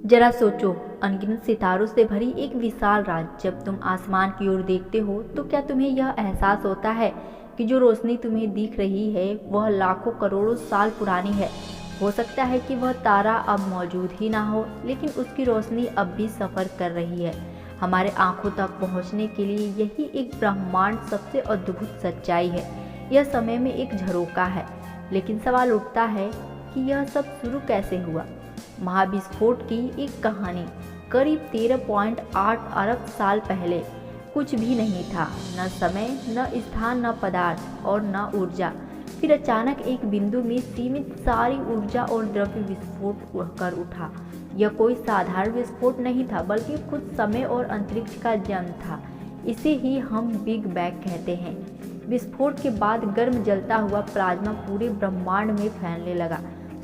जरा सोचो, अनगिनत सितारों से भरी एक विशाल रात। जब तुम आसमान की ओर देखते हो तो क्या तुम्हें यह एहसास होता है कि जो रोशनी तुम्हें दिख रही है वह लाखों करोड़ों साल पुरानी है। हो सकता है कि वह तारा अब मौजूद ही ना हो, लेकिन उसकी रोशनी अब भी सफ़र कर रही है हमारे आंखों तक पहुंचने के लिए। यही एक ब्रह्मांड सबसे अद्भुत सच्चाई है। यह समय में एक झरोका है, लेकिन सवाल उठता है कि यह सब शुरू कैसे हुआ। महाविस्फोट की एक कहानी। करीब 13.8 अरब साल पहले कुछ भी नहीं था, न समय, न स्थान, न पदार्थ और न ऊर्जा। फिर अचानक एक बिंदु में सीमित सारी ऊर्जा और द्रव्य विस्फोट कर उठा। यह कोई साधारण विस्फोट नहीं था, बल्कि खुद समय और अंतरिक्ष का जन्म था। इसे ही हम बिग बैंग कहते हैं। विस्फोट के बाद गर्म जलता हुआ प्लाज्मा पूरे ब्रह्मांड में फैलने लगा।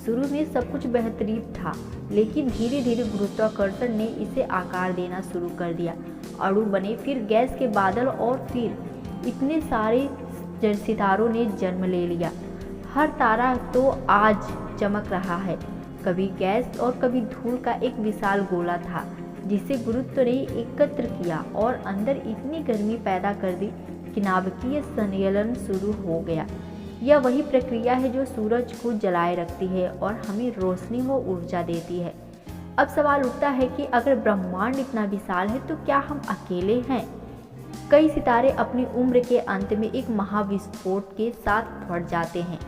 शुरू में सब कुछ बेहतरीन था, लेकिन धीरे धीरे गुरुत्वाकर्षण ने इसे आकार देना शुरू कर दिया। अणु बने, फिर गैस के बादल, और फिर इतने सारे सितारों ने जन्म ले लिया। हर तारा तो आज चमक रहा है। कभी गैस और कभी धूल का एक विशाल गोला था, जिसे गुरुत्व ने एकत्र किया और अंदर इतनी गर्मी पैदा कर दी कि नाभिकीय संलयन शुरू हो गया। यह वही प्रक्रिया है जो सूरज को जलाए रखती है और हमें रोशनी व ऊर्जा देती है। अब सवाल उठता है कि अगर ब्रह्मांड इतना विशाल है तो क्या हम अकेले हैं? कई सितारे अपनी उम्र के अंत में एक महाविस्फोट के साथ फट जाते हैं,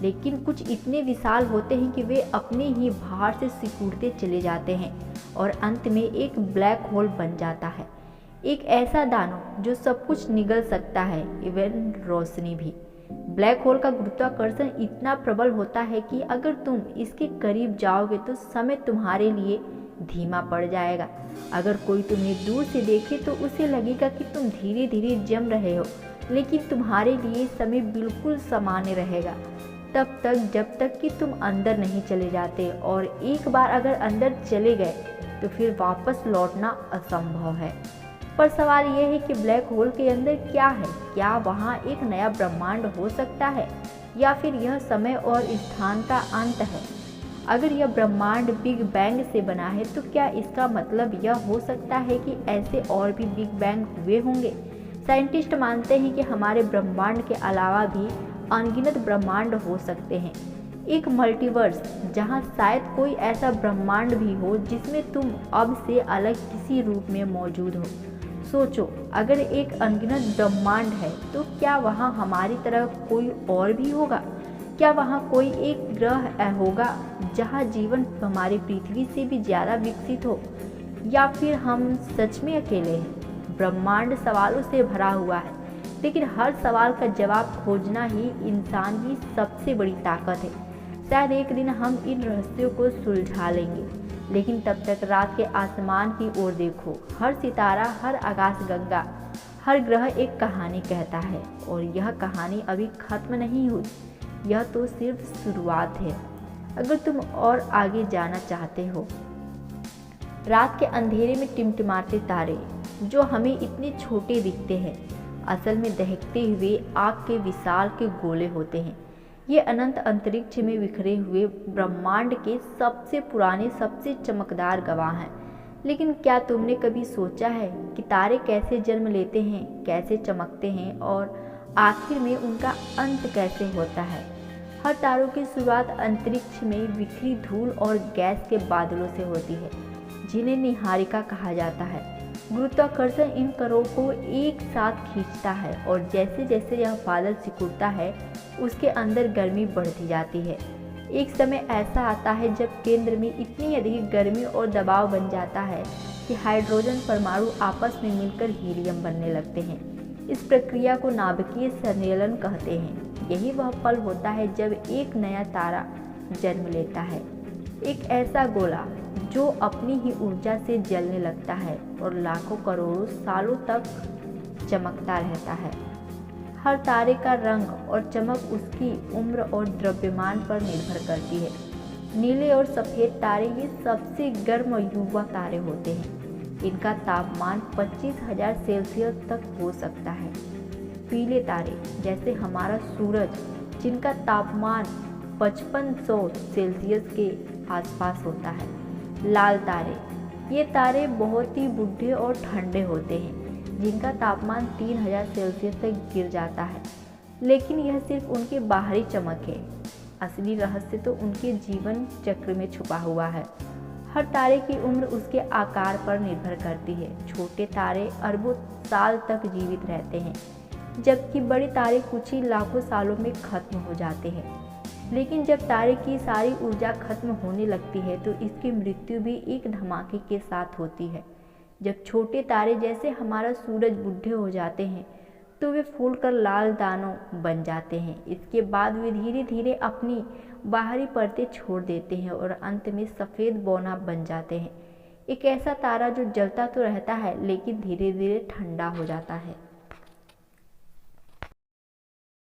लेकिन कुछ इतने विशाल होते हैं कि वे अपने ही भार से सिकुड़ते चले जाते हैं और अंत में एक ब्लैक होल बन जाता है। एक ऐसा दानव जो सब कुछ निगल सकता है, इवन रोशनी भी। ब्लैक होल का गुरुत्वाकर्षण इतना प्रबल होता है कि अगर तुम इसके करीब जाओगे तो समय तुम्हारे लिए धीमा पड़ जाएगा। अगर कोई तुम्हें दूर से देखे तो उसे लगेगा कि तुम धीरे धीरे जम रहे हो, लेकिन तुम्हारे लिए समय बिल्कुल सामान्य रहेगा तब तक जब तक कि तुम अंदर नहीं चले जाते। और एक बार अगर अंदर चले गए तो फिर वापस लौटना असंभव है। पर सवाल यह है कि ब्लैक होल के अंदर क्या है? क्या वहाँ एक नया ब्रह्मांड हो सकता है, या फिर यह समय और स्थान का अंत है? अगर यह ब्रह्मांड बिग बैंग से बना है तो क्या इसका मतलब यह हो सकता है कि ऐसे और भी बिग बैंग हुए होंगे? साइंटिस्ट मानते हैं कि हमारे ब्रह्मांड के अलावा भी अनगिनत ब्रह्मांड हो सकते हैं। एक मल्टीवर्स, जहां शायद कोई ऐसा ब्रह्मांड भी हो जिसमें तुम अब से अलग किसी रूप में मौजूद हो। सोचो, अगर एक अनगिनत ब्रह्मांड है तो क्या वहाँ हमारी तरह कोई और भी होगा? क्या वहाँ कोई एक ग्रह होगा जहाँ जीवन हमारी पृथ्वी से भी ज़्यादा विकसित हो? या फिर हम सच में अकेले हैं? ब्रह्मांड सवालों से भरा हुआ है, लेकिन हर सवाल का जवाब खोजना ही इंसान की सबसे बड़ी ताकत है। शायद एक दिन हम इन रहस्यों को सुलझा लेंगे, लेकिन तब तक रात के आसमान की ओर देखो। हर सितारा, हर आकाशगंगा, हर ग्रह एक कहानी कहता है, और यह कहानी अभी खत्म नहीं हुई। यह तो सिर्फ शुरुआत है, अगर तुम और आगे जाना चाहते हो। रात के अंधेरे में टिमटिमाते तारे, जो हमें इतने छोटे दिखते हैं, असल में दहकते हुए आग के विशाल के गोले होते हैं। ये अनंत अंतरिक्ष में बिखरे हुए ब्रह्मांड के सबसे पुराने, सबसे चमकदार गवाह हैं। लेकिन क्या तुमने कभी सोचा है कि तारे कैसे जन्म लेते हैं, कैसे चमकते हैं, और आखिर में उनका अंत कैसे होता है? हर तारों की शुरुआत अंतरिक्ष में बिखरी धूल और गैस के बादलों से होती है, जिन्हें निहारिका कहा जाता है। गुरुत्वाकर्षण इन कणों को एक साथ खींचता है, और जैसे जैसे यह बादल सिकुड़ता है उसके अंदर गर्मी बढ़ती जाती है। एक समय ऐसा आता है जब केंद्र में इतनी अधिक गर्मी और दबाव बन जाता है कि हाइड्रोजन परमाणु आपस में मिलकर हीलियम बनने लगते हैं। इस प्रक्रिया को नाभिकीय संलयन कहते हैं। यही वह पल होता है जब एक नया तारा जन्म लेता है, एक ऐसा गोला जो अपनी ही ऊर्जा से जलने लगता है और लाखों करोड़ों सालों तक चमकता रहता है। हर तारे का रंग और चमक उसकी उम्र और द्रव्यमान पर निर्भर करती है। नीले और सफ़ेद तारे ये सबसे गर्म युवा तारे होते हैं। इनका तापमान 25,000 सेल्सियस तक हो सकता है। पीले तारे, जैसे हमारा सूरज, जिनका तापमान 5500 सेल्सियस के आसपास होता है। लाल तारे। ये तारे बहुत ही बूढ़े और ठंडे होते हैं, जिनका तापमान 3000 सेल्सियस तक गिर जाता है, लेकिन यह सिर्फ उनकी बाहरी चमक है। असली रहस्य तो उनके जीवन चक्र में छुपा हुआ है। हर तारे की उम्र उसके आकार पर निर्भर करती है। छोटे तारे अरबों साल तक जीवित रहते हैं, जबकि बड़े तारे कुछ ही लाखों सालों में खत्म हो जाते हैं। लेकिन जब तारे की सारी ऊर्जा खत्म होने लगती है तो इसकी मृत्यु भी एक धमाके के साथ होती है। जब छोटे तारे जैसे हमारा सूरज बूढ़े हो जाते हैं तो वे फूलकर लाल दानों बन जाते हैं। इसके बाद वे धीरे धीरे अपनी बाहरी परतें छोड़ देते हैं और अंत में सफ़ेद बौना बन जाते हैं। एक ऐसा तारा जो जलता तो रहता है लेकिन धीरे धीरे ठंडा हो जाता है।